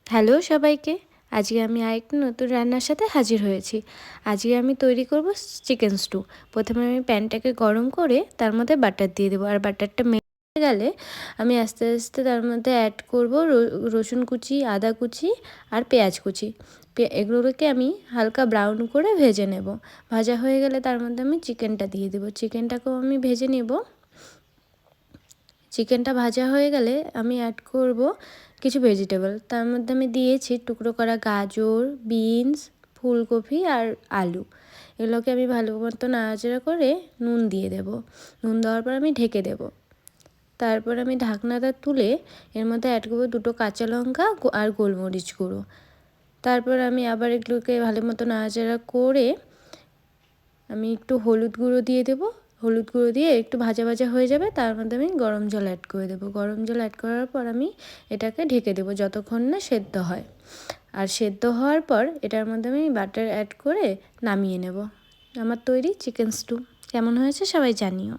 Hello সবাইকে। আজকে আমি আরেকটা নতুন রান্নার সাথে হাজির হয়েছি। আজকে আমি তৈরি করব চিকেন স্টু। প্রথমে আমি প্যানটাকে গরম করে তার মধ্যে বাটার দিয়ে দেবো, আর বাটারটা মেল্ট গেলে আমি আস্তে আস্তে তার মধ্যে অ্যাড করব রসুন কুচি, আদা কুচি আর পেঁয়াজ কুচি। এগুলোকে আমি হালকা ব্রাউন করে ভেজে নেব। ভাজা হয়ে গেলে তার মধ্যে আমি চিকেনটা দিয়ে দেবো। চিকেনটাকেও আমি ভেজে নেব। চিকেনটা ভাজা হয়ে গেলে আমি অ্যাড করব কিছু ভেজিটেবল। তার মধ্যে আমি দিয়েছি টুকরো করা গাজর, বিনস, ফুলকপি আর আলু। এগুলোকে আমি ভালো মতো নাড়াচাড়া করে নুন দিয়ে দেব। নুন দেওয়ার পর আমি ঢেকে দেব। তারপর আমি ঢাকনাটা তুলে এর মধ্যে অ্যাড করব দুটো কাঁচা লঙ্কা আর গোলমরিচ গুঁড়ো। তারপর আমি আবার এগুলোকে ভালো মতো নাড়াচাড়া করে আমি একটু হলুদ গুঁড়ো দিয়ে দেবো। হলুদ গুঁড়ো দিয়ে একটু ভাজা ভাজা হয়ে যাবে, তার মধ্যে আমি গরম জল অ্যাড করে দেবো। গরম জল অ্যাড করার পর আমি এটাকে ঢেকে দেবো যতক্ষণ না সেদ্ধ হয়। আর সেদ্ধ হওয়ার পর এটার মধ্যে আমি বাটার অ্যাড করে নামিয়ে নেব। আমার তৈরি চিকেন স্টু। কেমন হয়েছে সবাই জানিও।